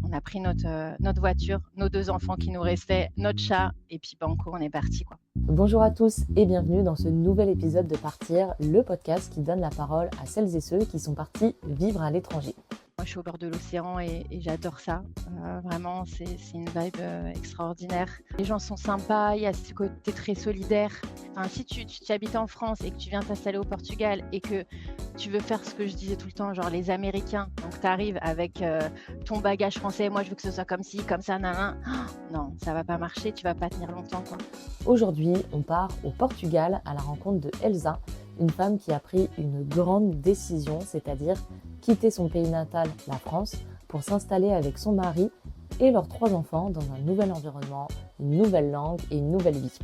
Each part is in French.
on a pris notre voiture, nos 2 enfants qui nous restaient, notre chat et puis banco, on est partis, quoi. Bonjour à tous et bienvenue dans ce nouvel épisode de Partir, le podcast qui donne la parole à celles et ceux qui sont partis vivre à l'étranger. Moi, je suis au bord de l'océan et j'adore ça. Vraiment, c'est une vibe extraordinaire. Les gens sont sympas, il y a ce côté très solidaire. Enfin, si tu habites en France et que tu viens t'installer au Portugal et que tu veux faire ce que je disais tout le temps, genre les Américains, donc tu arrives avec ton bagage français, moi je veux que ce soit comme ci, comme ça, nan. Non, ça va pas marcher, tu vas pas tenir longtemps, quoi. Aujourd'hui, on part au Portugal à la rencontre de Elsa, une femme qui a pris une grande décision, c'est-à-dire quitter son pays natal, la France, pour s'installer avec son mari et leurs 3 enfants dans un nouvel environnement, une nouvelle langue et une nouvelle vie.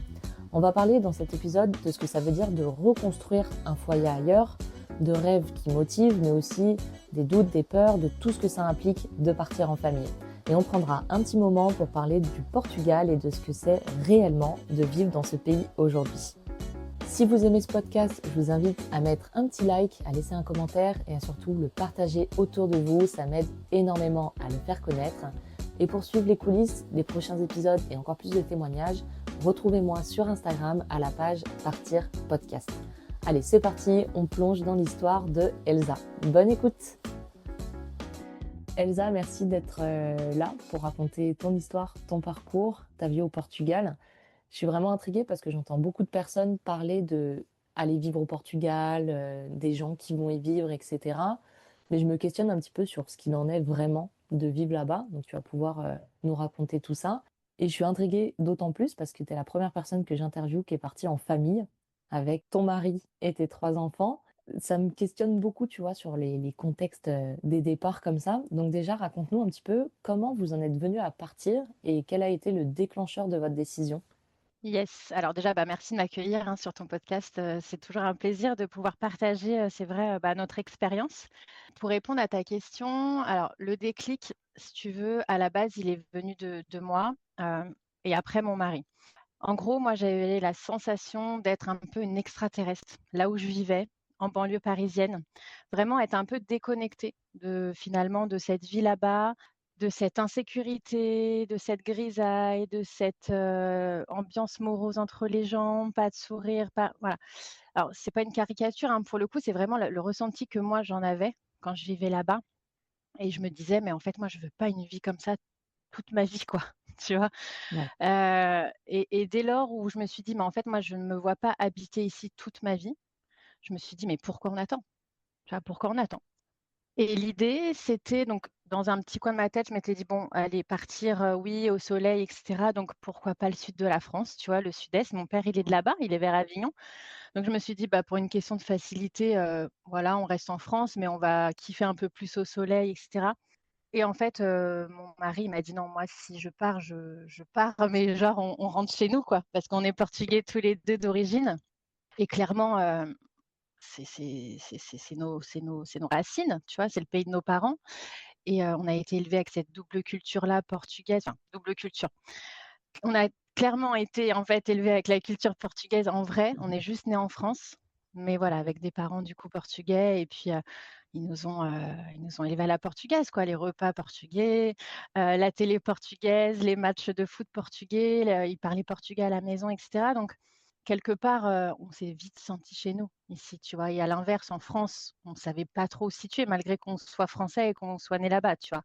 On va parler dans cet épisode de ce que ça veut dire de reconstruire un foyer ailleurs, de rêves qui motivent, mais aussi des doutes, des peurs, de tout ce que ça implique de partir en famille. Et on prendra un petit moment pour parler du Portugal et de ce que c'est réellement de vivre dans ce pays aujourd'hui. Si vous aimez ce podcast, je vous invite à mettre un petit like, à laisser un commentaire et à surtout le partager autour de vous. Ça m'aide énormément à le faire connaître. Et pour suivre les coulisses des prochains épisodes et encore plus de témoignages, retrouvez-moi sur Instagram à la page Partir Podcast. Allez, c'est parti, on plonge dans l'histoire de Elsa. Bonne écoute! Elsa, merci d'être là pour raconter ton histoire, ton parcours, ta vie au Portugal. Je suis vraiment intriguée parce que j'entends beaucoup de personnes parler de aller vivre au Portugal, des gens qui vont y vivre, etc. Mais je me questionne un petit peu sur ce qu'il en est vraiment de vivre là-bas. Donc tu vas pouvoir nous raconter tout ça. Et je suis intriguée d'autant plus parce que tu es la première personne que j'interviewe qui est partie en famille avec ton mari et tes 3 enfants. Ça me questionne beaucoup, tu vois, sur les contextes des départs comme ça. Donc déjà, raconte-nous un petit peu comment vous en êtes venu à partir et quel a été le déclencheur de votre décision. Yes. Alors déjà, merci de m'accueillir sur ton podcast. C'est toujours un plaisir de pouvoir partager, c'est vrai, notre expérience. Pour répondre à ta question, alors le déclic, si tu veux, à la base, il est venu de moi et après mon mari. En gros, moi, j'avais la sensation d'être un peu une extraterrestre là où je vivais, en banlieue parisienne. Vraiment être un peu déconnectée finalement de cette vie là-bas, de cette insécurité, de cette grisaille, de cette ambiance morose entre les gens, pas de sourire, pas voilà. Alors c'est pas une caricature, hein, pour le coup, c'est vraiment le ressenti que moi j'en avais quand je vivais là-bas et je me disais: «Mais en fait, moi, je veux pas une vie comme ça toute ma vie, quoi», tu vois? Ouais, Et dès lors où je me suis dit: «Mais en fait, moi, je ne me vois pas habiter ici toute ma vie», je me suis dit: «Mais pourquoi on attend?» Tu vois? Pourquoi on attend? Et l'idée, c'était donc dans un petit coin de ma tête, je m'étais dit: «Bon, allez, partir, oui, au soleil et cetera, donc pourquoi pas le sud de la France?» Tu vois? Le sud-est. Mon père, il est de là-bas, il est vers Avignon. Donc je me suis dit: «Bah, pour une question de facilité, voilà, on reste en France, mais on va kiffer un peu plus au soleil et cetera». Et en fait, mon mari il m'a dit: «Non, moi si je pars, je pars, mais genre on rentre chez nous quoi», parce qu'on est portugais tous les 2 d'origine et clairement, c'est nos racines, tu vois? C'est le pays de nos parents et on a été élevés avec cette double culture-là portugaise, enfin double culture. On a clairement été en fait élevés avec la culture portugaise en vrai, on est juste nés en France, mais voilà, avec des parents du coup portugais et puis, ils nous ont élevés à la portugaise quoi, les repas portugais, la télé portugaise, les matchs de foot portugais, ils parlaient portugais à la maison et cetera donc quelque part, on s'est vite sentis chez nous ici, tu vois? Et à l'inverse en France, on ne savait pas trop où se situer malgré qu'on soit français et qu'on soit né là-bas, tu vois?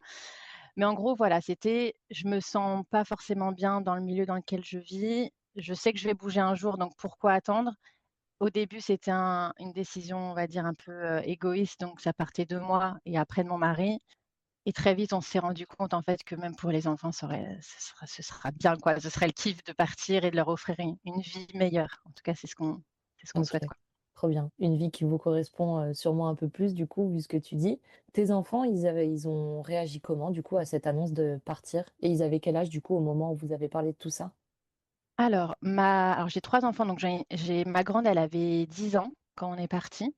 Mais en gros, voilà, c'était je me sens pas forcément bien dans le milieu dans lequel je vis. Je sais que je vais bouger un jour, donc pourquoi attendre? Au début, c'était une décision, on va dire, un peu, égoïste, donc ça partait de moi et après de mon mari et très vite, on s'est rendu compte, en fait, que même pour les enfants, ce sera bien, quoi. Ce serait le kiff de partir et de leur offrir une vie meilleure. En tout cas, c'est ce qu'on OK, souhaite, quoi. trop bien. Une vie qui vous correspond, sûrement un peu plus du coup, vu ce que tu dis. Tes enfants, ils ont réagi comment du coup à cette annonce de partir? Et ils avaient quel âge du coup au moment où vous avez parlé de tout ça? Alors j'ai 3 enfants, donc j'ai ma grande, elle avait 10 ans quand on est partis.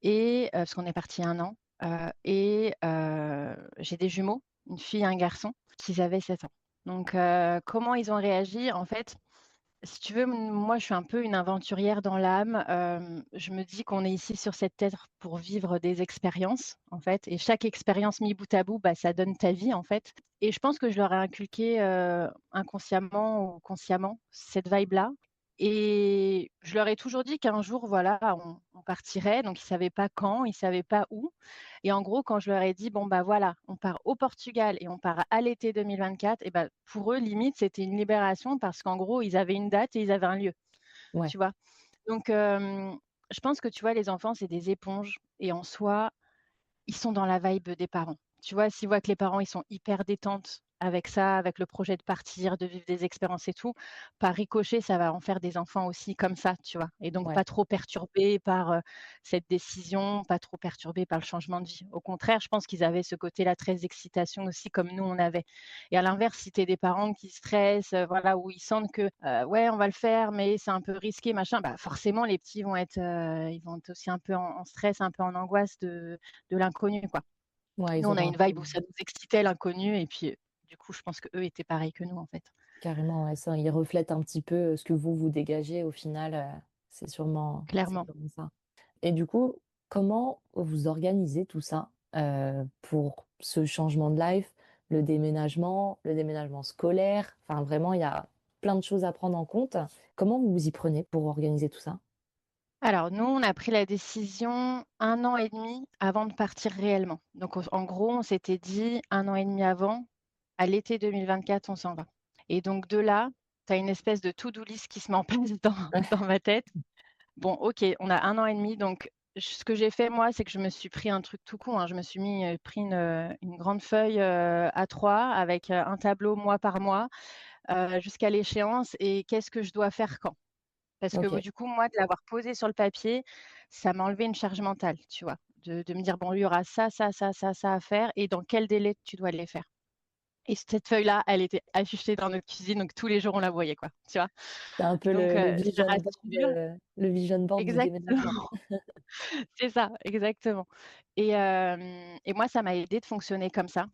Et parce qu'on est parti un an, et j'ai des jumeaux, une fille et un garçon, qui avaient 7 ans. Donc comment ils ont réagi? En fait, Si tu veux, moi, je suis un peu une aventurière dans l'âme. Je me dis qu'on est ici sur cette terre pour vivre des expériences, en fait, et chaque expérience mis bout à bout, bah, ça donne ta vie, en fait. Et je pense que je leur ai inculqué, inconsciemment ou consciemment, cette vibe-là. Et je leur ai toujours dit qu'un jour, voilà, on partirait. Donc ils savaient pas quand, ils savaient pas où. Et en gros, quand je leur ai dit: «Bon, bah, voilà, on part au Portugal et on part à l'été 2024», et bah, pour eux, limite, c'était une libération parce qu'en gros, ils avaient une date et ils avaient un lieu, Ouais, tu vois? Donc je pense que, tu vois, les enfants, c'est des éponges et en soi, ils sont dans la vibe des parents. Tu vois, s'ils voient que les parents, ils sont hyper détente avec ça, avec le projet de partir, de vivre des expériences et tout, par ricochet, ça va en faire des enfants aussi comme ça, tu vois? Et donc ouais. pas trop perturbés par, cette décision, pas trop perturbés par le changement de vie. Au contraire, je pense qu'ils avaient ce côté-là très excitation aussi comme nous on avait. Et à l'inverse, si tu es des parents qui stressent, voilà, où ils sentent que, «Ouais, on va le faire, mais c'est un peu risqué, machin», bah, forcément les petits vont être, ils vont être aussi un peu en stress, un peu en angoisse de l'inconnu, quoi. Ouais, Nous, ils on a auront un une peu vibe où ça nous excitait l'inconnu et puis, du coup, je pense qu'eux étaient pareils que nous, en fait. carrément, ouais, ça, ils reflètent un petit peu, ce que vous dégagez au final, c'est Clairement. sûrement ça. Et du coup, comment vous organisez tout ça, pour ce changement de life, le déménagement scolaire? Enfin, vraiment, il y a plein de choses à prendre en compte. Comment vous vous y prenez pour organiser tout ça? Alors nous, on a pris la décision 1 an et demi avant de partir réellement. Donc en gros, on s'était dit 1 an et demi avant, à l'été 2024, on s'en va. Et donc de là, tu as une espèce de to-do list qui se met en place dans ma tête. Bon, OK, on a 1 an et demi, donc ce que j'ai fait moi, c'est que je me suis pris un truc tout con, hein. Je me suis pris une grande feuille, A3 avec, un tableau mois par mois, jusqu'à l'échéance et qu'est-ce que je dois faire quand. Parce que OK, du coup, moi, de l'avoir posé sur le papier, ça m'a enlevé une charge mentale, tu vois? De me dire: «Bon, il y aura ça, ça, ça, ça, ça à faire et dans quel délai tu dois les faire». Et cette feuille-là, elle était affichée dans notre cuisine, donc tous les jours on la voyait, quoi, tu vois? c'est un peu Donc je rassure le vision board du déménagement. exactement, c'est ça, exactement. Et moi, ça m'a aidée de fonctionner comme ça.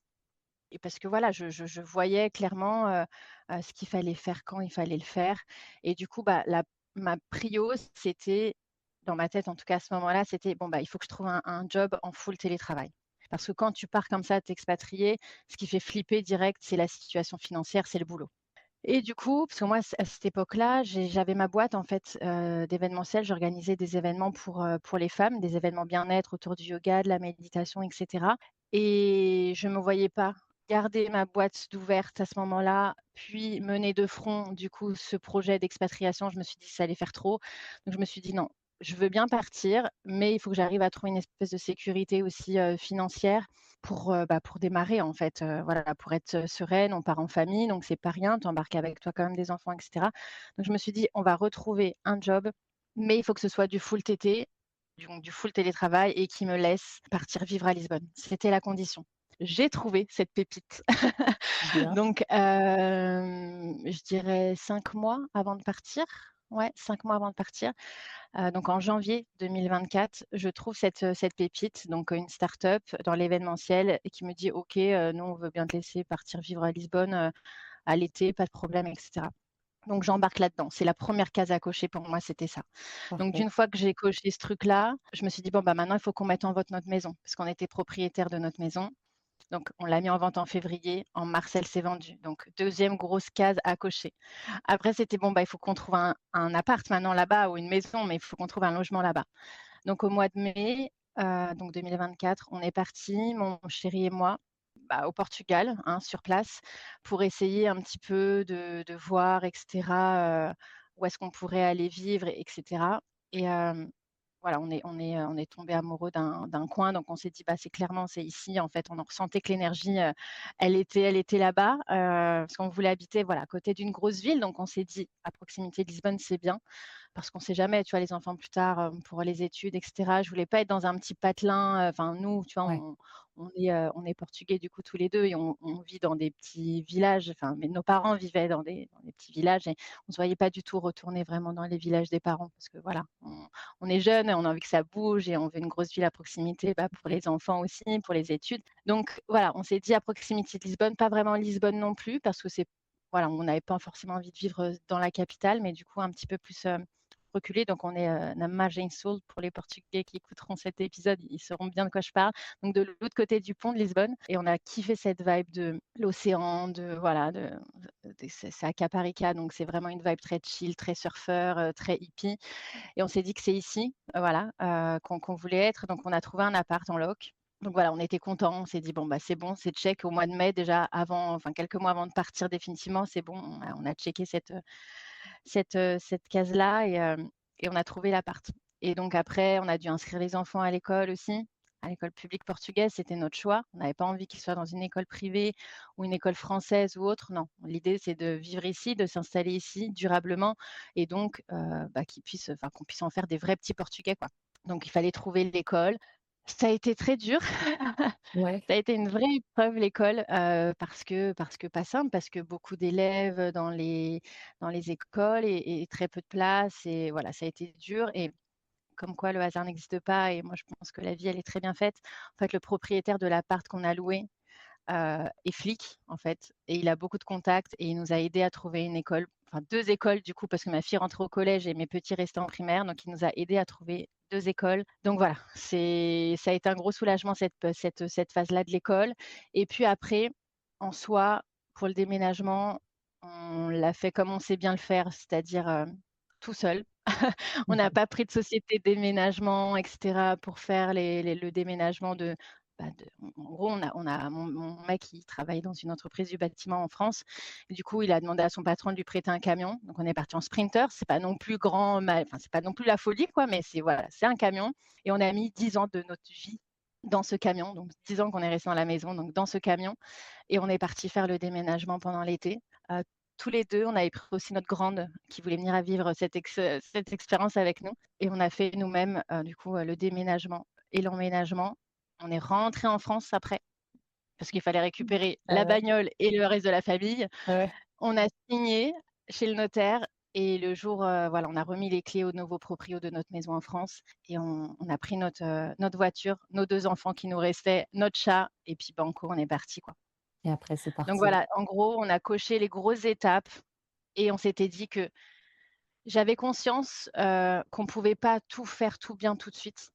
Et parce que voilà, je voyais clairement, ce qu'il fallait faire, quand il fallait le faire. Et du coup, bah, la ma prio, c'était dans ma tête en tout cas à ce moment-là, c'était: «Bon, bah, il faut que je trouve un job en full télétravail». Parce que quand tu pars comme ça t'expatrier, ce qui fait flipper direct, c'est la situation financière, c'est le boulot. Et du coup, parce que moi, à cette époque-là, j'avais ma boîte en fait, d'événementiel. J'organisais des événements pour les femmes, des événements bien-être autour du yoga, de la méditation et cetera. Et je me voyais pas garder ma boîte d'ouverte à ce moment-là, puis mener de front, du coup, ce projet d'expatriation. Je me suis dit: «Ça allait faire trop». Donc je me suis dit: «Non, je veux bien partir, mais il faut que j'arrive à trouver une espèce de sécurité aussi, financière pour démarrer en fait, voilà, pour être, sereine. On part en famille, donc c'est pas rien, tu embarques avec toi quand même des enfants et cetera. Donc je me suis dit: «On va retrouver un job, mais il faut que ce soit du full TT, donc du full télétravail et qui me laisse partir vivre à Lisbonne». C'était la condition. J'ai trouvé cette pépite. Bien. Donc je dirais 5 mois avant de partir. Ouais, 5 mois avant de partir. Donc en janvier 2024, je trouve cette pépite, donc une start-up dans l'événementiel et qui me dit: «OK, nous on veut bien te laisser partir vivre à Lisbonne, à l'été, pas de problème» et cetera. Donc j'embarque là-dedans. C'est la première case à cocher pour moi, c'était ça. Donc Parfait. d'une fois que j'ai coché ce truc-là, je me suis dit: «Bon, bah, maintenant il faut qu'on mette en vente notre maison», parce qu'on était propriétaire de notre maison. Donc on l'a mis en vente en février, en mars elle s'est vendue. Donc deuxième grosse case à cocher. Après c'était: «Bon, bah, il faut qu'on trouve un appart maintenant là-bas ou une maison, mais il faut qu'on trouve un logement là-bas». Donc au mois de mai, donc 2024, on est partis, mon chéri et moi, bah, au Portugal, hein, sur place, pour essayer un petit peu de voir et cetera, où est-ce qu'on pourrait aller vivre et cetera. Et voilà, on est tombés amoureux d'un coin, donc on s'est dit: «Bah, c'est clairement, c'est ici». En fait, on en ressentait que l'énergie, elle était là-bas, parce qu'on voulait habiter, voilà, à côté d'une grosse ville, donc on s'est dit: «À proximité de Lisbonne, c'est bien». Parce qu'on sait jamais, tu vois, les enfants plus tard, pour les études et cetera. Je voulais pas être dans un petit patelin, enfin nous, tu vois, Ouais. on est portugais du coup tous les 2 et on vit dans des petits villages, enfin mais nos parents vivaient dans des petits villages et on se voyait pas du tout retourner vraiment dans les villages des parents parce que voilà, on est jeunes et on a envie que ça bouge et on veut une grosse ville à proximité, bah, pour les enfants aussi, pour les études. Donc voilà, on s'est dit à proximité de Lisbonne, pas vraiment Lisbonne non plus parce que c'est voilà, on n'avait pas forcément envie de vivre dans la capitale, mais du coup un petit peu plus reculé. Donc on est na Margem Sul pour les Portugais qui écouteront cet épisode, ils sauront bien de quoi je parle. Donc de l'autre côté du pont de Lisbonne, et on a kiffé cette vibe de l'océan, de voilà, c'est à Caparica, donc c'est vraiment une vibe très chill, très surfeur, très hippie. Et on s'est dit que c'est ici, voilà, qu'on voulait être. Donc on a trouvé un appart en loc. Donc voilà, on était contents. On s'est dit: «Bon, bah, c'est bon, c'est check». Au mois de mai déjà, avant enfin quelques mois avant de partir définitivement, c'est bon, on a checké cette case-là, et on a trouvé l'appart. Et donc après, on a dû inscrire les enfants à l'école aussi, à l'école publique portugaise. C'était notre choix. On n'avait pas envie qu'ils soient dans une école privée ou une école française ou autre. Non, l'idée, c'est de vivre ici, de s'installer ici durablement, et donc bah, qu'on puisse en faire des vrais petits Portugais, quoi. Donc il fallait trouver l'école. Ça a été très dur. Ouais. Ça a été une vraie épreuve l'école, parce que pas simple, parce que beaucoup d'élèves dans les écoles, et très peu de place, et voilà, ça a été dur. Et comme quoi le hasard n'existe pas, et moi je pense que la vie elle est très bien faite. En fait, le propriétaire de l'appart qu'on a loué, est flic en fait, et il a beaucoup de contacts, et il nous a aidés à trouver une école, enfin 2 écoles du coup, parce que ma fille rentrait au collège et mes petits restaient en primaire, donc il nous a aidés à trouver 2 écoles. Donc voilà, ça a été un gros soulagement cette phase-là de l'école. Et puis après, en soi, pour le déménagement, on l'a fait comme on sait bien le faire, c'est-à-dire, tout seul. On n'a pas pris de société de déménagement et cetera pour faire le déménagement en gros, on a mon mec, il travaille dans une entreprise du bâtiment en France. Et du coup, il a demandé à son patron de lui prêter un camion. Donc on est parti en Sprinter. C'est pas non plus enfin, c'est pas non plus la folie, quoi, mais c'est voilà, c'est un camion. Et on a mis 10 ans de notre vie dans ce camion. Donc 10 ans qu'on est resté dans la maison, donc dans ce camion. Et on est parti faire le déménagement pendant l'été. Heu, Tous les 2, on avait pris aussi notre grande qui voulait venir à vivre cette expérience avec nous, et on a fait nous-mêmes, du coup, le déménagement et l'emménagement. On est rentrés en France après, parce qu'il fallait récupérer Ah la ouais, bagnole et le reste de la famille. ah ouais. On a signé chez le notaire, et le jour, voilà, on a remis les clés au nouveau proprio de notre maison en France, et on a pris notre voiture, nos 2 enfants qui nous restaient, notre chat, et puis banco, on est partis, quoi. Et après, c'est Donc parti. voilà, en gros, on a coché les grosses étapes, et on s'était dit que j'avais conscience, qu'on pouvait pas tout faire tout bien tout de suite,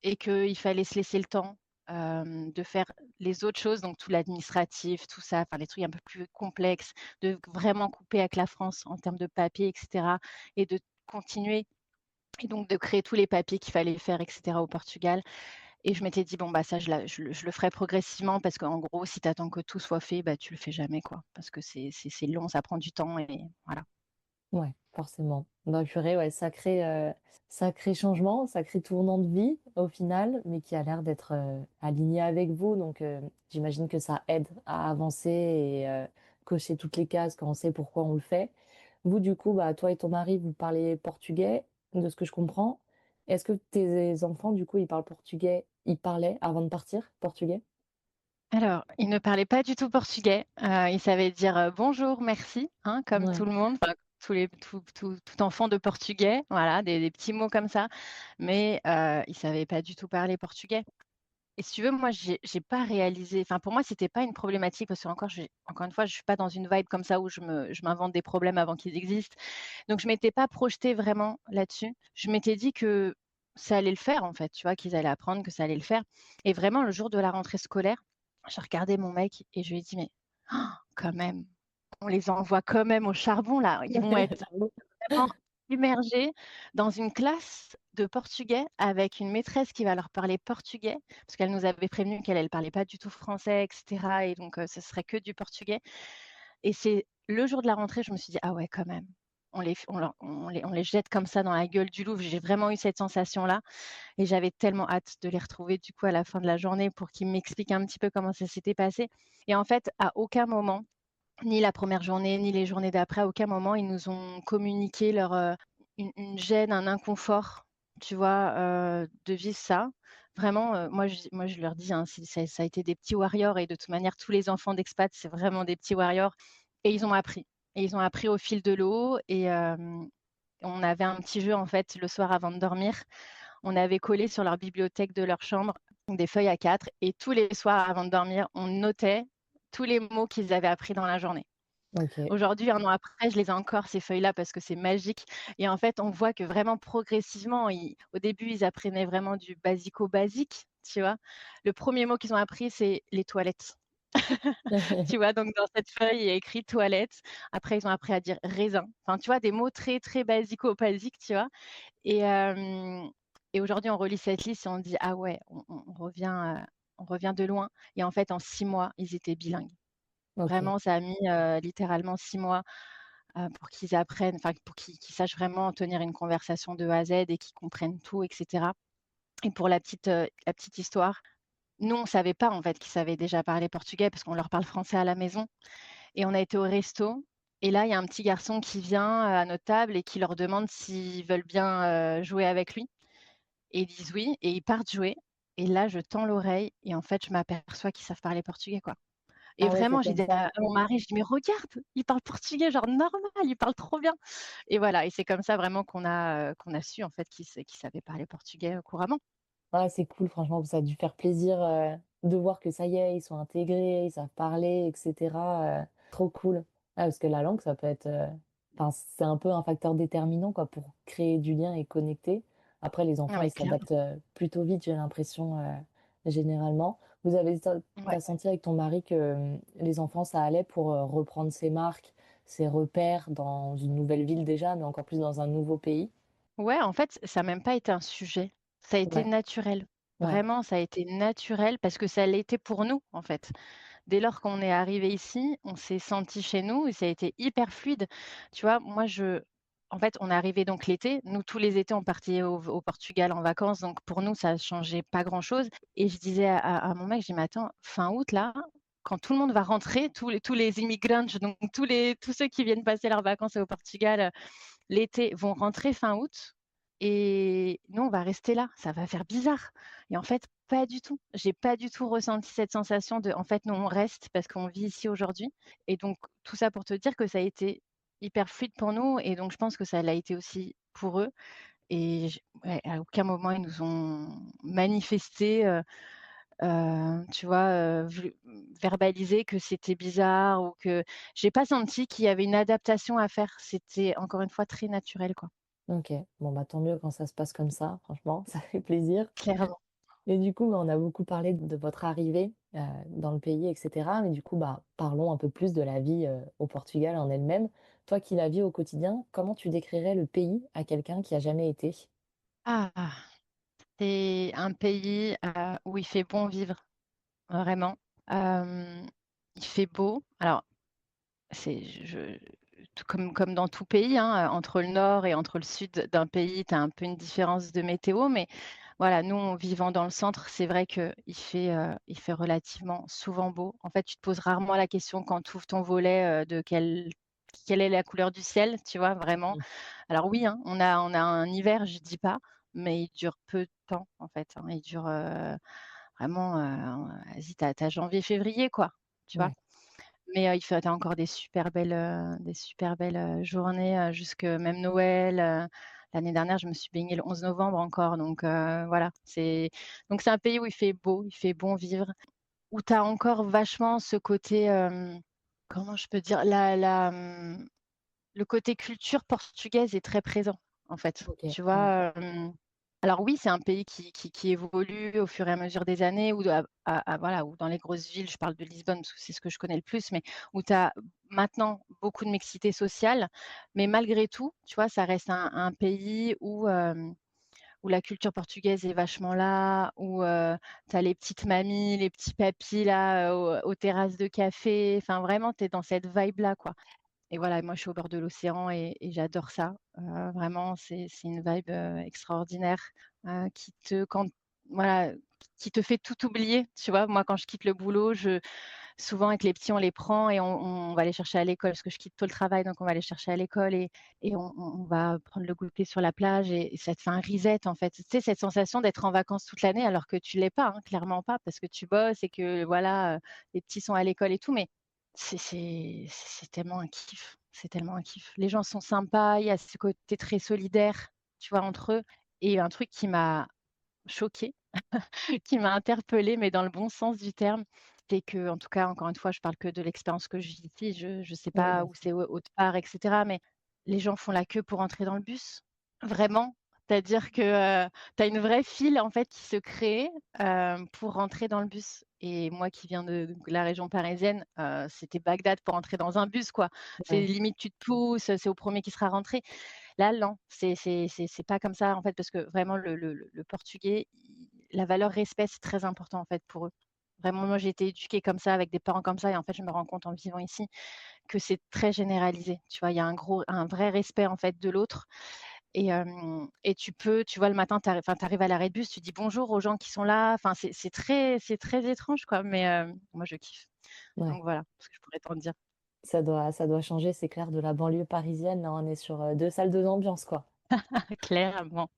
et qu'il fallait se laisser le temps, de faire les autres choses, donc tout l'administratif, tout ça, enfin les trucs un peu plus complexes, de vraiment couper avec la France en termes de papiers et cetera, et de continuer, et donc de créer tous les papiers qu'il fallait faire et cetera au Portugal. Et je m'étais dit: «Bon, bah, ça je le ferai progressivement», parce qu'en gros, si tu attends que tout soit fait, bah, tu le fais jamais, quoi. Parce que c'est long, ça prend du temps, et voilà. Ouais, forcément. Bah, purée, ouais, sacré changement, sacré tournant de vie au final, mais qui a l'air d'être, aligné avec vous donc j'imagine que ça aide à avancer et cocher toutes les cases quand on sait pourquoi on le fait. Vous, du coup, bah, toi et ton mari, vous parlez portugais, de ce que je comprends. Est-ce que tes enfants, du coup, ils parlaient avant de partir, portugais? Alors, il ne parlait pas du tout portugais, il savait dire, «bonjour, merci», hein, comme tout Ouais. le monde, enfin tout enfant de portugais, voilà, des petits mots comme ça, mais il savait pas du tout parler portugais. Et si tu veux, moi, j'ai pas réalisé, enfin, pour moi, c'était pas une problématique, parce encore une fois, je suis pas dans une vibe comme ça où je m'invente des problèmes avant qu'ils existent. Donc je m'étais pas projetée vraiment là-dessus. Je m'étais dit que ça allait le faire, en fait, tu vois? Qu'ils allaient apprendre, que ça allait le faire. Et vraiment, le jour de la rentrée scolaire, j'ai regardé mon mec et je lui ai dit: «Mais quand même, on les envoie quand même au charbon là, ils vont être vraiment immergés dans une classe de portugais avec une maîtresse qui va leur parler portugais», parce qu'elle nous avait prévenu qu'elle, elle parlait pas du tout français et cetera, et donc ce serait que du portugais. Et c'est le jour de la rentrée, je me suis dit: «Ah ouais, quand même, on les jette comme ça dans la gueule du loup». J'ai vraiment eu cette sensation-là, et j'avais tellement hâte de les retrouver du coup à la fin de la journée pour qu'ils m'expliquent un petit peu comment ça s'était passé. Et en fait, à aucun moment, ni la première journée, ni les journées d'après, à aucun moment, ils nous ont communiqué une gêne, un inconfort, tu vois, de vivre ça. Vraiment, moi je leur dis, hein, ça a été des petits warriors, et de toute manière, tous les enfants d'expat, c'est vraiment des petits warriors, et ils ont appris, au fil de l'eau. Et on avait un petit jeu, en fait, le soir avant de dormir. On avait collé sur leur bibliothèque de leur chambre des feuilles A4, et tous les soirs avant de dormir, on notait tous les mots qu'ils avaient appris dans la journée. OK. Aujourd'hui, 1 an après, je les ai encore ces feuilles-là parce que c'est magique et en fait, on voit que vraiment progressivement, ils au début, ils apprenaient vraiment du basico-basique, tu vois? Le premier mot qu'ils ont appris, c'est les toilettes. Tu vois? Donc dans cette feuille, il y a écrit toilettes. Après, ils ont appris à dire raisin. Enfin, tu vois? Des mots très, très basico-basiques, tu vois? Et hem et aujourd'hui, on relit cette liste et on dit: «Ah ouais, on revient de loin» et en fait, en 6 mois, ils étaient bilingues. OK. Vraiment, ça a mis, littéralement 6 mois, pour qu'ils apprennent, enfin, pour qu'ils sachent vraiment tenir une conversation de A à Z et qu'ils comprennent tout et cetera. Et pour la petite histoire, nous, on savait pas, en fait, qu'ils savaient déjà parler portugais parce qu'on leur parle français à la maison et on a été au resto et là, il y a un petit garçon qui vient, à notre table et qui leur demande s'ils veulent bien, jouer avec lui et ils disent «oui» et ils partent jouer et là, je tends l'oreille et en fait, je m'aperçois qu'ils savent parler portugais, quoi. Et Ah ouais, c'est vraiment, j'ai comme dit ça. à mon mari, je dis: «Mais regarde, il parle portugais, genre normal, il parle trop bien» et voilà et c'est comme ça vraiment qu'on a su en fait qu'il savait parler portugais, couramment. Ouais, c'est cool, franchement, ça a dû faire plaisir, de voir que ça y est, ils sont intégrés, ils savent parler et cetera, trop cool. Ouais, parce que la langue, ça peut être, enfin, c'est un peu un facteur déterminant, quoi, pour créer du lien et connecter. Après, les Ah enfants, ouais, ils clairement. s'adaptent, plutôt vite, j'ai l'impression, généralement. Vous avez Ouais. senti avec ton mari que, les enfants, ça allait pour, reprendre ses marques, ses repères dans une nouvelle ville déjà, mais encore plus dans un nouveau pays? Ouais, en fait, ça a même pas été un sujet. Ça a été Ouais, naturel. ouais. Vraiment, ça a été naturel parce que ça l'était pour nous, en fait. Dès lors qu'on est arrivé ici, on s'est senti chez nous et ça a été hyper fluide. Tu vois, moi, en fait, on est arrivé donc l'été. Nous, tous les étés, on partait au Portugal en vacances. Donc, pour nous, ça a changé pas grand-chose. Et je disais à mon mec, je dis, mais attends, fin août, là, quand tout le monde va rentrer, tous les immigrants, donc tous ceux qui viennent passer leurs vacances au Portugal l'été vont rentrer fin août et nous, on va rester là. Ça va faire bizarre et en fait, pas du tout. J'ai pas du tout ressenti cette sensation de en fait, nous, on reste parce qu'on vit ici aujourd'hui et donc tout ça pour te dire que ça a été hyper fluide pour nous et donc je pense que ça l'a été aussi pour eux et ouais, à aucun moment ils nous ont manifesté, tu vois, verbalisé que c'était bizarre ou que j'ai pas senti qu'il y avait une adaptation à faire. C'était encore une fois très naturel, quoi. OK. Bon, bah, tant mieux quand ça se passe comme ça, franchement, ça fait plaisir. Clairement. Et du coup, bah, on a beaucoup parlé de votre arrivée, dans le pays et cetera, mais du coup, bah, parlons un peu plus de la vie, au Portugal en elle-même. Toi qui la vis au quotidien, comment tu décrirais le pays à quelqu'un qui a jamais été? Ah! C'est un pays, où il fait bon vivre, vraiment. Hem, il fait beau. Alors, c'est je tout comme dans tout pays, hein, entre le nord et entre le sud d'un pays, tu as un peu une différence de météo, mais voilà, nous, en vivant dans le centre, c'est vrai il fait relativement souvent beau. En fait, tu te poses rarement la question quand tu ouvres ton volet, de quelle est la couleur du ciel, tu vois? Vraiment. Mmh. Alors oui, hein, on a un hiver, je dis pas, mais il dure peu de temps, en fait, hein. Il dure, vraiment, vas-y, tu as janvier-février, quoi, tu vois? Ouais. Mais, il fait tu encore des super belles, journées, jusque même Noël, l'année dernière, je me suis baignée le 11 novembre encore, donc voilà, c'est un pays où il fait beau, il fait bon vivre, où tu as encore vachement ce côté, comment je peux dire? Le côté culture portugaise est très présent, en fait, OK, tu ouais. vois? Alors oui, c'est un pays qui évolue au fur et à mesure des années où voilà, où dans les grosses villes, je parle de Lisbonne parce que c'est ce que je connais le plus, mais où tu as maintenant beaucoup de mixité sociale, mais malgré tout, tu vois, ça reste un pays où la culture portugaise est vachement là, où, tu as les petites mamies, les petits papis là, aux terrasses de café, enfin vraiment, tu es dans cette vibe-là, quoi. Et voilà, moi je suis au bord de l'océan et j'adore ça. Vraiment, c'est une vibe, extraordinaire, qui te quand voilà, qui te fait tout oublier, tu vois? Moi, quand je quitte le boulot, souvent avec les petits, on les prend et on va les chercher à l'école parce que je quitte tôt le travail, donc on va les chercher à l'école et on va prendre le goûter sur la plage et ça te fait un reset, en fait. Tu sais, cette sensation d'être en vacances toute l'année alors que tu l'es pas, hein, clairement pas, parce que tu bosses et que voilà, les petits sont à l'école et tout, mais c'est tellement un kiff, c'est tellement un kiff. Les gens sont sympas, il y a ce côté très solidaire, tu vois, entre eux et un truc qui m'a choquée, qui m'a interpellée, mais dans le bon sens du terme, c'est que, en tout cas, encore une fois, je parle que de l'expérience que je vis ici, je sais Oui, pas bien où sûr. c'est autre part et cetera, mais les gens font la queue pour entrer dans le bus. Vraiment. C'est-à-dire que, tu as une vraie file, en fait, qui se crée, pour rentrer dans le bus et moi qui viens de la région parisienne, c'était Bagdad pour entrer dans un bus, quoi. C'est Ouais, limite tu te pousses, c'est au premier qui sera rentré. Là, non, c'est pas comme ça, en fait, parce que vraiment le portugais, i la valeur respect, c'est très important, en fait, pour eux. Vraiment, moi, j'ai été éduquée comme ça, avec des parents comme ça et en fait, je me rends compte en vivant ici que c'est très généralisé. Tu vois? Il y a un vrai respect, en fait, de l'autre et tu vois, le matin, tu arrives à l'arrêt de bus, tu dis bonjour aux gens qui sont là. Enfin, c'est très étrange, quoi, mais moi, je kiffe. ouais. Donc voilà, ce que je pourrais t'en dire. Ça doit changer, c'est clair, de la banlieue parisienne. Là, on est sur, 2 salles, 2 ambiances, quoi. Clairement.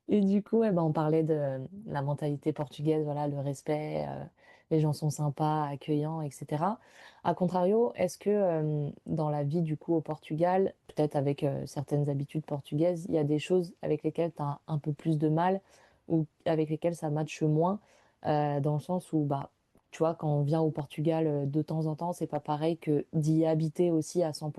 Et du coup, ouais, bah, on parlait de la mentalité portugaise, voilà, le respect, les gens sont sympas, accueillants et cetera. À contrario, est-ce que, dans la vie, du coup, au Portugal, peut-être avec, certaines habitudes portugaises, il y a des choses avec lesquelles tu as un peu plus de mal ou avec lesquelles ça matche moins? Dans le sens où, bah, tu vois, quand on vient au Portugal, de temps en temps, c'est pas pareil que d'y habiter aussi à 100.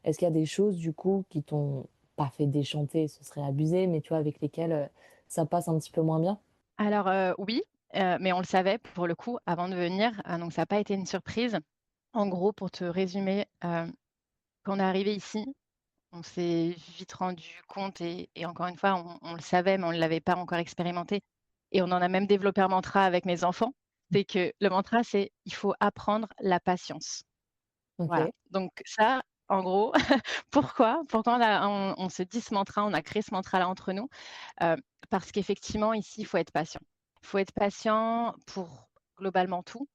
Est-ce qu'il y a des choses, du coup, qui t'ont pas fait déchanter, ce serait abusé, mais tu vois, avec lesquels, ça passe un petit peu moins bien? Alors, oui, mais on le savait pour le coup avant de venir, donc ça a pas été une surprise. En gros, pour te résumer, quand on est arrivé ici, on s'est vite rendu compte et encore une fois, on le savait, mais on ne l'avait pas encore expérimenté et on en a même développé un mantra avec mes enfants. C'est que le mantra, c'est: «Il faut apprendre la patience». Voilà, OK. donc ça, en gros, pourquoi on se dit ce mantra, on a créé ce mantra-là entre nous? Heu, Parce qu'effectivement ici, il faut être patient. Il faut être patient pour globalement tout.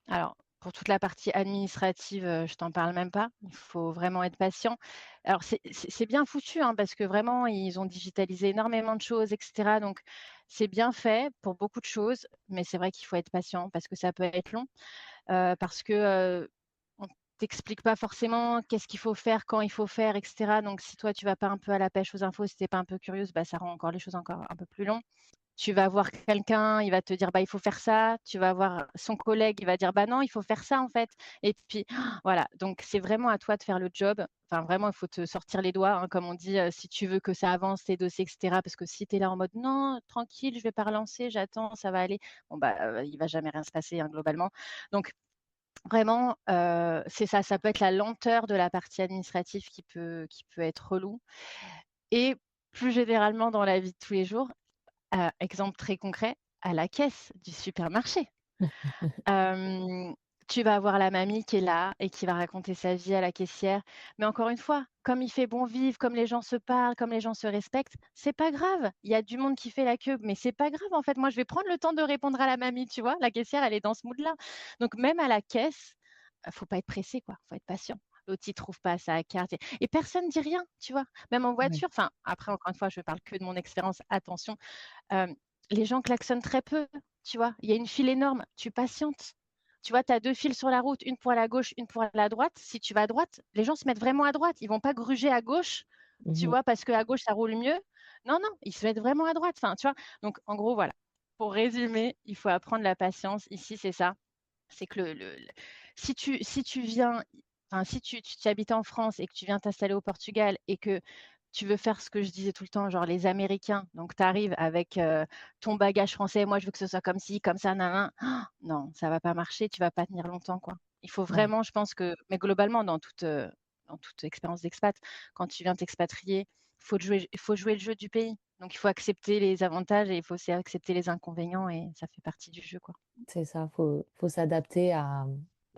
Alors, pour toute la partie administrative, je t'en parle même pas. Il faut vraiment être patient. Alors c'est bien foutu, hein, parce que vraiment ils ont digitalisé énormément de choses et cetera, donc c'est bien fait pour beaucoup de choses, mais c'est vrai qu'il faut être patient parce que ça peut être long, parce que, on t'explique pas forcément qu'est-ce qu'il faut faire, quand il faut faire et cetera, donc si toi tu vas pas un peu à la pêche aux infos, si tu es pas un peu curieuse, bah, ça rend encore les choses encore un peu plus long. Tu vas voir quelqu'un, il va te dire: «Bah, il faut faire ça». Tu vas voir son collègue, il va dire: «Bah, non, il faut faire ça, en fait» et puis voilà, donc c'est vraiment à toi de faire le job. Enfin, vraiment, il faut te sortir les doigts, hein, comme on dit, si tu veux que ça avance, tes dossiers et cetera. Parce que si tu es là en mode: «Non, tranquille, je vais pas relancer, j'attends, ça va aller», bon, bah, il va jamais rien se passer, hein, globalement. Donc vraiment, c'est ça, ça peut être la lenteur de la partie administrative qui peut être relou et plus généralement dans la vie de tous les jours, exemple très concret, à la caisse du supermarché. Hem, Tu vas avoir la mamie qui est là et qui va raconter sa vie à la caissière. Mais encore une fois, comme il fait bon vivre, comme les gens se parlent, comme les gens se respectent, c'est pas grave. Il y a du monde qui fait la queue, mais c'est pas grave en fait. Moi, je vais prendre le temps de répondre à la mamie, tu vois? La caissière, elle est dans ce mood-là. Donc même à la caisse, faut pas être pressé quoi, faut être patient. L'autre, il trouve pas sa carte et personne dit rien, tu vois? Même en Ouais. voiture, enfin après encore une fois, je parle que de mon expérience, attention. Hem, les gens klaxonnent très peu, tu vois? Il y a une file énorme, tu patientes. Tu vois, tu as 2 files sur la route, une pour aller à gauche, une pour aller à droite. Si tu vas à droite, les gens se mettent vraiment à droite. Ils vont pas gruger à gauche, tu Mmh. vois? Parce qu'à gauche, ça roule mieux. Non, non, ils se mettent vraiment à droite, enfin, tu vois? Donc en gros, voilà. Pour résumer, il faut apprendre la patience. Ici, c'est ça. C'est que le si tu viens enfin, si tu habites en France et que tu viens t'installer au Portugal et que tu veux faire ce que je disais tout le temps, genre les Américains, donc tu arrives avec, ton bagage français: «Moi, je veux que ce soit comme ci, comme ça, nin nin». Non, ça va pas marcher, tu vas pas tenir longtemps, quoi. Il faut Ouais. vraiment, je pense que mais globalement dans toute expérience d'expat, quand tu viens t'expatrier, il faut jouer le jeu du pays. Donc il faut accepter les avantages et il faut aussi accepter les inconvénients et ça fait partie du jeu, quoi. C'est ça, faut s'adapter à,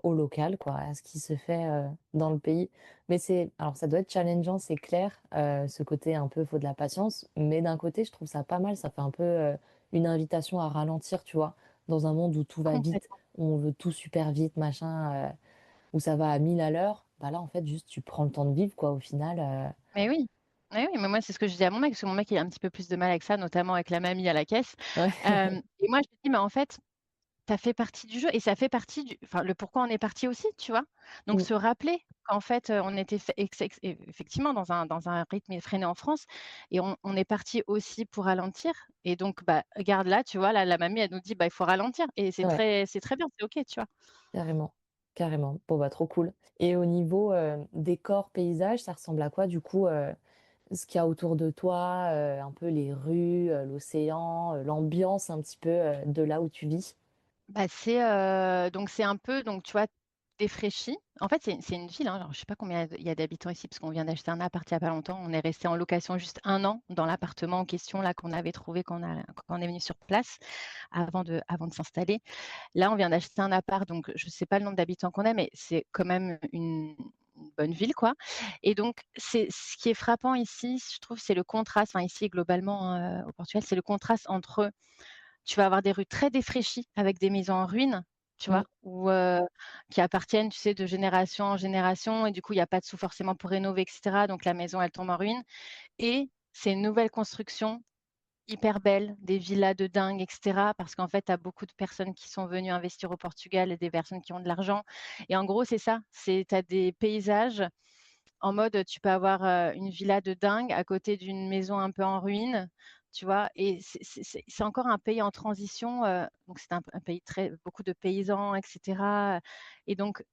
au local, quoi, à ce qui se fait, dans le pays. Mais c'est alors ça doit être challengeant, c'est clair, ce côté un peu faut de la patience, mais d'un côté, je trouve ça pas mal. Ça fait un peu, une invitation à ralentir, tu vois? Dans un monde où tout va vite, Complètement. où on veut tout super vite, machin, où ça va à 1000 à l'heure. Bah, là, en fait, juste tu prends le temps de vivre, quoi, au final, Mais oui. Mais oui, mais moi, c'est ce que je dis à mon mec, parce que mon mec, il a un petit peu plus de mal avec ça, notamment avec la mamie à la caisse. ouais. Et moi, je lui dis: «Mais en fait, Ça fait partie du jeu et ça fait partie du enfin, le pourquoi on est parti aussi, tu vois? Donc Mmh. se rappeler qu'en fait, on était fait effectivement dans un rythme effréné en France et on est parti aussi pour ralentir et donc bah, regarde là, tu vois, là, la mamie, elle nous dit: «Bah, il faut ralentir» et Ouais, c'est très bien, c'est OK, tu vois? carrément, carrément. Bon, bah, trop cool et au niveau, décor, paysage, ça ressemble à quoi du coup, ce qu'il y a autour de toi, un peu les rues, l'océan, l'ambiance un petit peu, de là où tu vis? Bah, donc c'est un peu donc tu vois, défraîchi. En fait, c'est une ville, hein, alors je sais pas combien il y a d'habitants ici parce qu'on vient d'acheter un appart il y a pas longtemps. On est resté en location juste 1 an dans l'appartement en question là qu'on avait trouvé quand on est venu sur place avant de s'installer. Là, on vient d'acheter un appart donc je sais pas le nombre d'habitants qu'on a, mais c'est quand même une bonne ville quoi et donc c'est ce qui est frappant ici, je trouve, c'est le contraste, enfin ici globalement, hein, au Portugal, c'est le contraste entre tu vas avoir des rues très défraîchies avec des maisons en ruine, tu Mmh. vois? Ou, qui appartiennent, tu sais, de génération en génération et du coup, il y a pas de sous forcément pour rénover et cetera, donc la maison, elle tombe en ruine et c'est une nouvelle construction hyper belle, des villas de dingue et cetera, parce qu'en fait, tu as beaucoup de personnes qui sont venues investir au Portugal et des personnes qui ont de l'argent et en gros, c'est ça, c'est tu as des paysages en mode, tu peux avoir, une villa de dingue à côté d'une maison un peu en ruine, tu vois? Et c'est encore un pays en transition, donc c'est un pays très beaucoup de paysans et cetera, et donc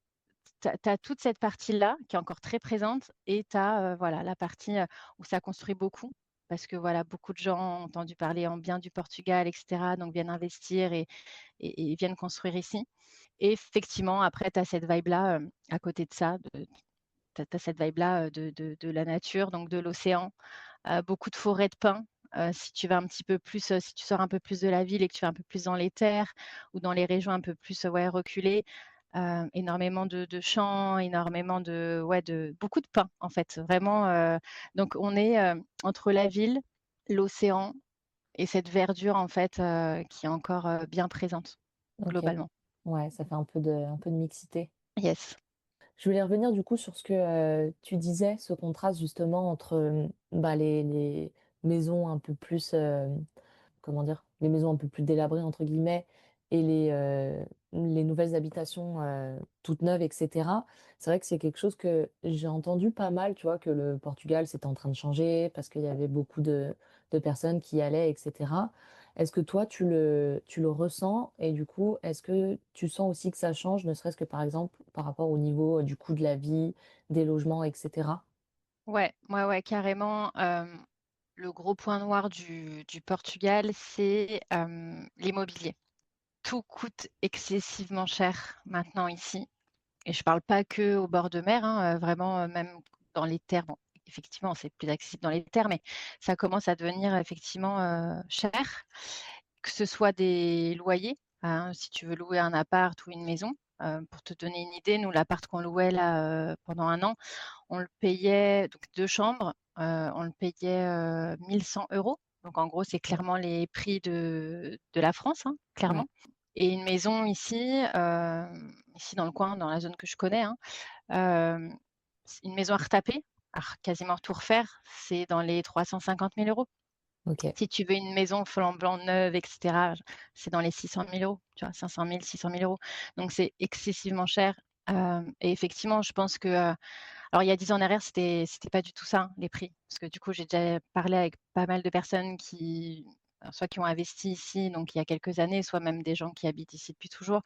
tu as toute cette partie-là qui est encore très présente et tu as, voilà, la partie, où ça construit beaucoup parce que, voilà, beaucoup de gens ont entendu parler en bien du Portugal et cetera, donc viennent investir et viennent construire ici et effectivement, après, tu as cette vibe-là, à côté de ça, tu as cette vibe-là, de la nature, donc de l'océan, beaucoup de forêts de pins. Si tu vas un petit peu plus, si tu sors un peu plus de la ville et que tu vas un peu plus dans les terres ou dans les régions un peu plus, ouais, reculées, énormément de champs, énormément de ouais, de beaucoup de pins, en fait, vraiment, donc on est, entre la ville, l'océan et cette verdure, en fait, qui est encore, bien présente, OK. globalement. Ouais, ça fait un peu de mixité. Yes. Je voulais revenir du coup sur ce que, tu disais, ce contraste justement entre, bah, les maisons un peu plus, comment dire? Les maisons un peu plus «délabrées» entre guillemets et les nouvelles habitations, toutes neuves et cetera. C'est vrai que c'est quelque chose que j'ai entendu pas mal, tu vois? Que le Portugal, c'était en train de changer parce qu'il y avait beaucoup de personnes qui y allaient et cetera. Est-ce que toi tu le ressens et du coup, est-ce que tu sens aussi que ça change, ne serait-ce que par exemple par rapport au niveau, du coût de la vie, des logements et cetera? Ouais, ouais, ouais, carrément, le gros point noir du Portugal, c'est, l'immobilier. Tout coûte excessivement cher maintenant ici et je parle pas que au bord de mer, hein, vraiment, même dans les terres. Bon, effectivement, c'est plus accessible dans les terres, mais ça commence à devenir effectivement, cher. Que ce soit des loyers, hein, si tu veux louer un appart ou une maison. Pour te donner une idée, nous, l'appart qu'on louait là, pendant 1 an, on le payait donc 2 chambres, on le payait, 1 100 €. Donc en gros, c'est clairement les prix de la France, hein, Ouais, clairement. Et une maison ici, ici dans le coin, dans la zone que je connais, hein, c une maison à retaper, quasiment tout refaire, c'est dans les 350 000 €. OK. Si tu veux une maison flambant neuve et cetera, c'est dans les 600 000 €, tu vois? 500 000, 600 000 €. Donc c'est excessivement cher, et effectivement, je pense que, alors il y a 10 ans en arrière, c'était pas du tout ça, hein, les prix. Parce que du coup, j'ai déjà parlé avec pas mal de personnes qui, alors soit qui ont investi ici, donc il y a quelques années, soit même des gens qui habitent ici depuis toujours.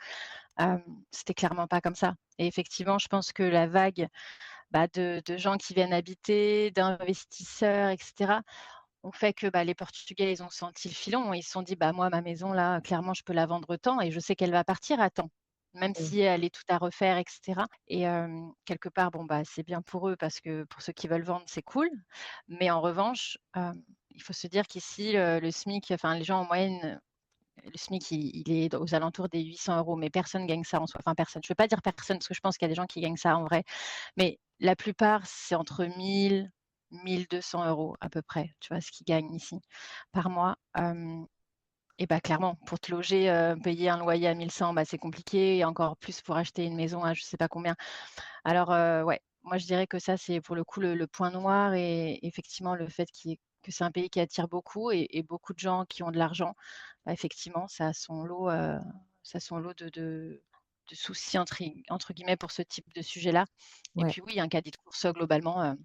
C'était clairement pas comme ça et effectivement, je pense que la vague, bah, de gens qui viennent habiter, d'investisseurs et cetera, ont fait que, bah, les Portugais, ils ont senti le filon et ils se sont dit: «Bah, moi, ma maison là, clairement, je peux la vendre tant et je sais qu'elle va partir à temps, même Mmh. si elle est toute à refaire et cetera», et quelque part, bon, bah, c'est bien pour eux parce que pour ceux qui veulent vendre, c'est cool. Mais en revanche, il faut se dire qu'ici, le SMIC, enfin, les gens en moyenne, le SMIC, il est aux alentours des 800 €, mais personne gagne ça en soi. Enfin, personne. Je ne veux pas dire personne parce que je pense qu'il y a des gens qui gagnent ça en vrai, mais la plupart, c'est entre 1 200 € à peu près, tu vois, ce qu'ils gagnent ici par mois. Et bah, clairement, pour te loger, payer un loyer à 1 100, bah, c'est compliqué et encore plus pour acheter une maison à je sais pas combien. Alors, ouais, moi je dirais que ça, c'est pour le coup le point noir et effectivement le fait que c'est un pays qui attire beaucoup et beaucoup de gens qui ont de l'argent, bah, effectivement, ça a son lot, son lot de «soucis» entre guillemets pour ce type de sujet-là. Et Ouais, puis oui, un caddie de course, globalement,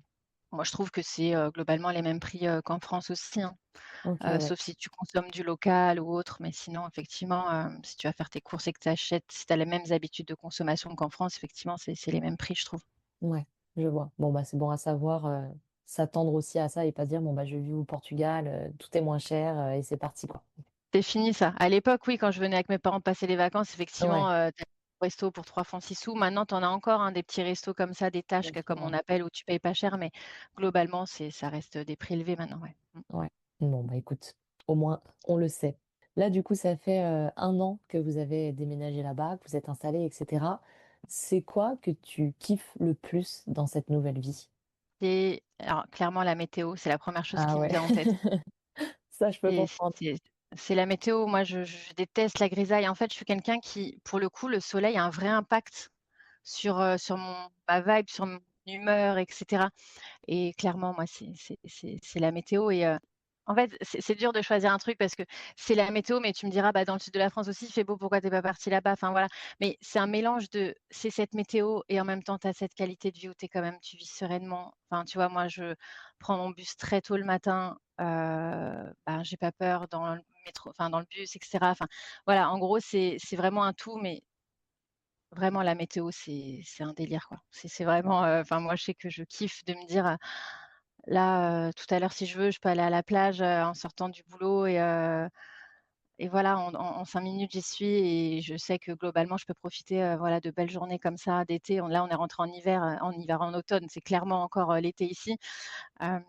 moi je trouve que c'est, globalement les mêmes prix, qu'en France aussi, hein. OK, ouais. Sauf si tu consommes du local ou autre, mais sinon effectivement, si tu vas faire tes courses et que tu achètes si tu as les mêmes habitudes de consommation qu'en France, effectivement, c'est les mêmes prix, je trouve. Ouais, je vois. Bon, bah, c'est bon à savoir, s'attendre aussi à ça et pas dire: «Bon, bah, je vis au Portugal, tout est moins cher, et c'est parti, quoi». C'est fini ça. À l'époque, oui, quand je venais avec mes parents passer les vacances, Ouais, effectivement, tu resto pour 3 francs 6 sous. Maintenant, tu en as encore, hein, des petits restos comme ça, des bien tasques sûr, comme on ouais. appelle, où tu payes pas cher, mais globalement, ça reste des prix élevés maintenant, ouais. Mmh. Ouais. Bon, bah, écoute, au moins on le sait. Là, du coup, ça fait, 1 an que vous avez déménagé là-bas, que vous êtes installés et cetera. C'est quoi que tu kiffes le plus dans cette nouvelle vie? Et alors clairement la météo, c'est la première chose Ah qui me ouais, vient en tête. ça je peux Et comprendre. c'est la météo. Moi, je déteste la grisaille. En fait, je suis quelqu'un qui, pour le coup, le soleil a un vrai impact sur ma vibe, sur mon humeur et cetera. Et clairement, moi, c'est la météo. Et en fait, c'est dur de choisir un truc parce que c'est la météo, mais tu me diras: «Bah, dans le sud de la France aussi, il fait beau, pourquoi tu es pas parti là-bas?» Enfin, voilà. Mais c'est un mélange de c'est cette météo et en même temps, tu as cette qualité de vie où tu es quand même tu vis sereinement. Enfin, tu vois, moi, je prends mon bus très tôt le matin, ben, j'ai pas peur dans le métro enfin, dans le bus et cetera. Enfin, voilà, en gros, c'est vraiment un tout, mais vraiment la météo, c'est un délire, quoi. C'est vraiment, enfin, moi, je sais que je kiffe de me dire, là, tout à l'heure, si je veux, je peux aller à la plage, en sortant du boulot et voilà, en 5 minutes, j'y suis et je sais que globalement, je peux profiter, voilà, de belles journées comme ça d'été. On est rentré en automne, c'est clairement encore, l'été ici. Hem,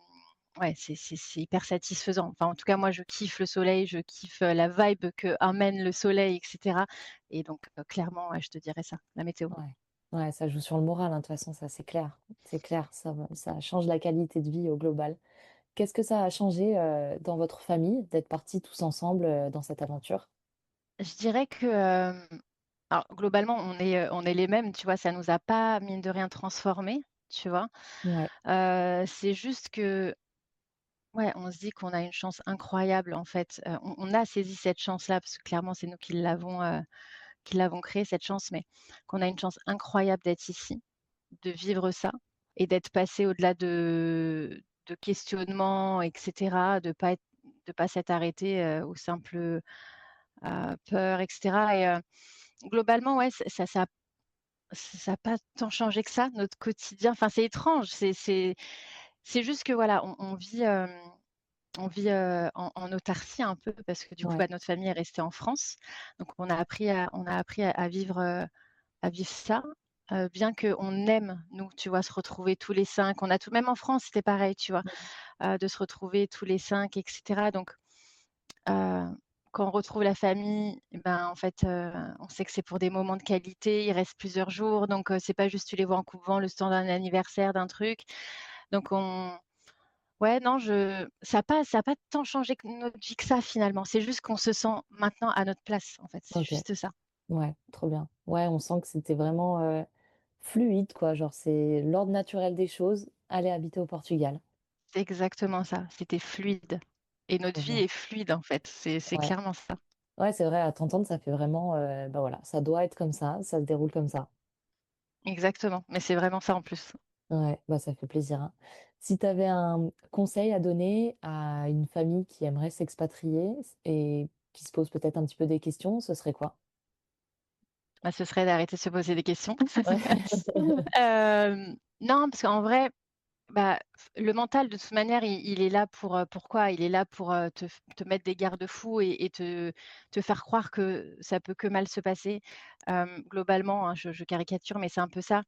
ouais, c'est hyper satisfaisant. Enfin, en tout cas, moi, je kiffe le soleil, je kiffe, la vibe qu'amène le soleil et cetera et donc clairement, ouais, je te dirais ça, la météo. Ouais. Ouais, ça joue sur le moral, hein, de toute façon, ça c'est clair. C'est clair, ça change la qualité de vie au global. Qu'est-ce que ça a changé, dans votre famille d'être partis tous ensemble, dans cette aventure? Je dirais que, alors globalement, on est les mêmes, tu vois? Ça nous a pas, mine de rien, transformés, tu vois? Ouais, C'est juste que, ouais, on se dit qu'on a une chance incroyable, en fait, on a saisi cette chance-là parce que clairement, c'est nous qui l'avons créée cette chance, mais qu'on a une chance incroyable d'être ici, de vivre ça et d'être passé au-delà de questionnements et cetera, de pas s'être arrêté, aux simples, peurs et cetera et globalement, ouais, ça a pas tant changé que ça, notre quotidien. Enfin, c'est étrange, c'est juste que voilà, on vit, en autarcie un peu parce que du coup, ouais. bah, notre famille est restée en France. Donc on a appris à vivre ça, bien qu'on aime, nous, tu vois, se retrouver tous les 5. On a tout même en France, c'était pareil, tu vois? Mmh. De se retrouver tous les 5 et cetera. Donc Heu, quand on retrouve la famille, et ben, en fait, on sait que c'est pour des moments de qualité, ils restent plusieurs jours, donc c'est pas juste tu les vois en coupe-vent le temps d'un anniversaire, d'un truc. Donc on ouais, non, ça a pas tant changé que notre vie que ça finalement. C'est juste qu'on se sent maintenant à notre place, en fait, c'est OK. juste ça. Ouais, trop bien. Ouais, on sent que c'était vraiment, fluide quoi, genre c'est l'ordre naturel des choses, aller habiter au Portugal. C'est exactement ça, c'était fluide et notre Trop vie bien. est fluide, en fait, c'est Ouais. clairement ça. Ouais, c'est vrai, à t'entendre, ça fait vraiment, bah, voilà, ça doit être comme ça se déroule comme ça. Exactement, mais c'est vraiment ça en plus. Ouais, bah, ça fait plaisir, hein. Si tu avais un conseil à donner à une famille qui aimerait s'expatrier et qui se pose peut-être un petit peu des questions, ce serait quoi? Bah, ce serait d'arrêter de se poser des questions. Ouais. Non, parce qu'en vrai, bah, le mental de toute manière, il est là pourquoi? Il est là pour, te mettre des garde-fous et te faire croire que ça peut que mal se passer. Globalement, hein, je caricature, mais c'est un peu ça.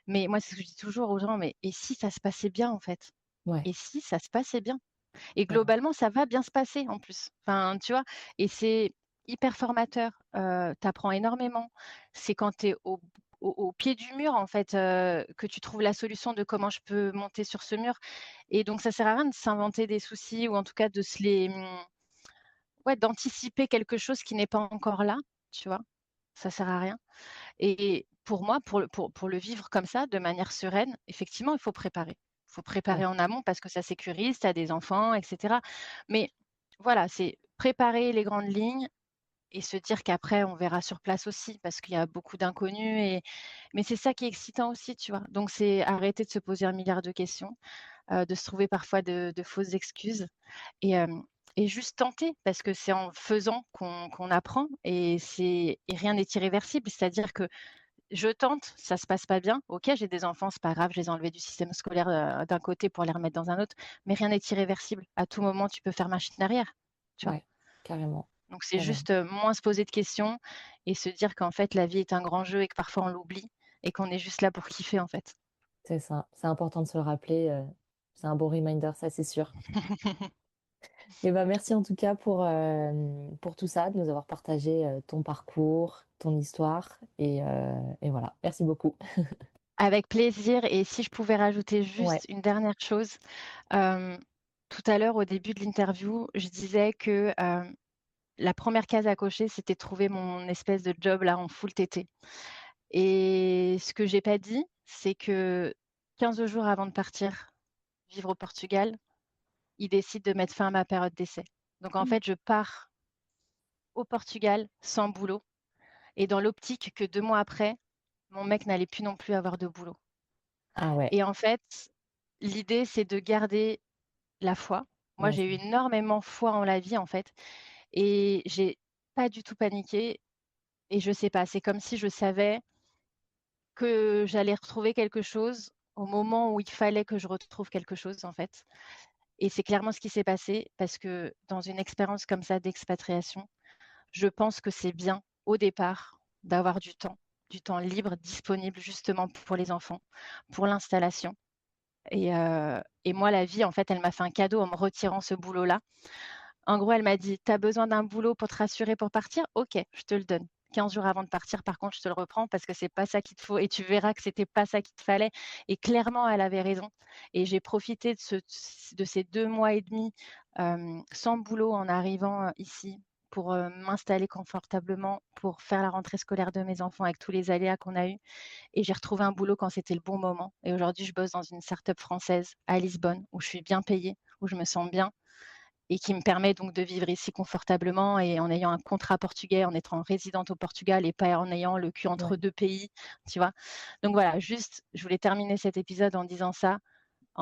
Mais moi, c'est ce que je dis toujours aux gens: «Mais et si ça se passait bien, en fait? Ouais, Et si ça se passait bien?» Et ouais, globalement, ça va bien se passer en plus. Enfin, tu vois? Et c'est hyper formateur, tu apprends énormément. C'est quand tu es au pied du mur, en fait, que tu trouves la solution de comment je peux monter sur ce mur et donc ça sert à rien de s'inventer des soucis ou en tout cas de se les, ouais, d'anticiper quelque chose qui n'est pas encore là, tu vois? Ça sert à rien et pour moi, pour le vivre comme ça, de manière sereine, effectivement, il faut préparer. Il faut préparer ouais, en amont parce que ça sécurise, tu as des enfants et cetera. Mais voilà, c'est préparer les grandes lignes et se dire qu'après on verra sur place aussi parce qu'il y a beaucoup d'inconnus mais c'est ça qui est excitant aussi, tu vois? Donc c'est arrêter de se poser un milliard de questions, de se trouver parfois de fausses excuses et hem et juste tenter parce que c'est en faisant qu'on apprend et rien n'est irréversible. C'est-à-dire que je tente, ça se passe pas bien, OK, j'ai des enfants, c'est pas grave, je les ai enlevés du système scolaire, d'un côté pour les remettre dans un autre, mais rien n'est irréversible. À tout moment, tu peux faire machine arrière, tu vois? Ouais, carrément, Donc c'est carrément. juste, moins se poser de questions et se dire qu'en fait la vie est un grand jeu et que parfois on l'oublie et qu'on est juste là pour kiffer, en fait. C'est ça, c'est important de se le rappeler, c'est un bon reminder, ça c'est sûr. Et ben merci en tout cas pour tout ça, de nous avoir partagé, ton parcours, ton histoire et voilà. Merci beaucoup. Avec plaisir et si je pouvais rajouter Ouais, juste une dernière chose, hem, tout à l'heure au début de l'interview, je disais que, la première case à cocher, c'était trouver mon espèce de job là en full TT et ce que j'ai pas dit, c'est que 15 jours avant de partir vivre au Portugal, ils décident de mettre fin à ma période d'essai. Donc en Mmh. fait, je pars au Portugal sans boulot et dans l'optique que 2 mois après, mon mec n'allait plus non plus avoir de boulot Ah ouais, et en fait, l'idée, c'est de garder la foi. Moi, bien j'ai eu sûr. énormément foi en la vie, en fait et j'ai pas du tout paniqué et je sais pas, c'est comme si je savais que j'allais retrouver quelque chose au moment où il fallait que je retrouve quelque chose, en fait et c'est clairement ce qui s'est passé parce que dans une expérience comme ça d'expatriation, je pense que c'est bien, au départ, d'avoir du temps libre disponible justement pour les enfants, pour l'installation et moi, la vie, en fait, elle m'a fait un cadeau en me retirant ce boulot-là. En gros, elle m'a dit: «Tu as besoin d'un boulot pour te rassurer pour partir? OK, je te le donne. 15 jours avant de partir, par contre, je te le reprends parce que c'est pas ça qu'il te faut et tu verras que c'était pas ça qu'il te fallait» et clairement, elle avait raison et j'ai profité de ces 2 mois et demi, sans boulot en arrivant, ici pour, m'installer confortablement, pour faire la rentrée scolaire de mes enfants avec tous les aléas qu'on a eus et j'ai retrouvé un boulot quand c'était le bon moment et aujourd'hui, je bosse dans une start-up française à Lisbonne où je suis bien payée, où je me sens bien et qui me permet donc de vivre ici confortablement et en ayant un contrat portugais, en étant résidente au Portugal et pas en ayant le cul entre Ouais, 2 pays, tu vois? Donc voilà, juste, je voulais terminer cet épisode en disant ça,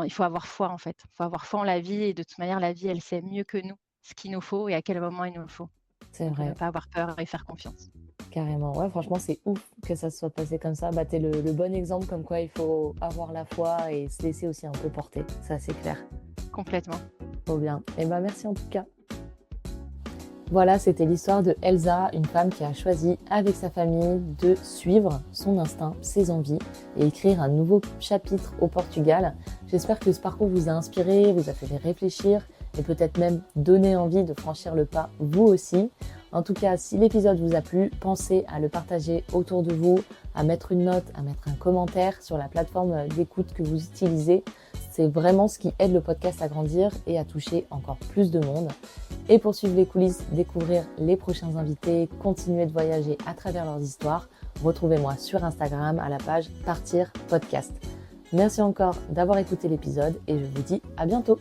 il faut avoir foi en fait. Il faut avoir foi en la vie et de toute manière, la vie, elle sait mieux que nous ce qu'il nous faut et à quel moment il nous le faut. c'est Donc vrai, pas avoir peur et faire confiance. carrément. Ouais, franchement, c'est ouf que ça se soit passé comme ça. Bah, tu le bon exemple comme quoi il faut avoir la foi et se laisser aussi un peu porter. Ça, c'est clair. Complètement. Trop bien. Et ben merci en tout cas. Voilà, c'était l'histoire de Elsa, une femme qui a choisi avec sa famille de suivre son instinct, ses envies et écrire un nouveau chapitre au Portugal. J'espère que ce parcours vous a inspiré, vous a fait réfléchir et peut-être même donné envie de franchir le pas vous aussi. En tout cas, si l'épisode vous a plu, pensez à le partager autour de vous, à mettre une note, à mettre un commentaire sur la plateforme d'écoute que vous utilisez. C'est vraiment ce qui aide le podcast à grandir et à toucher encore plus de monde. Et pour suivre les coulisses, découvrir les prochains invités, continuer de voyager à travers leurs histoires, retrouvez-moi sur Instagram à la page Partir Podcast. Merci encore d'avoir écouté l'épisode et je vous dis à bientôt.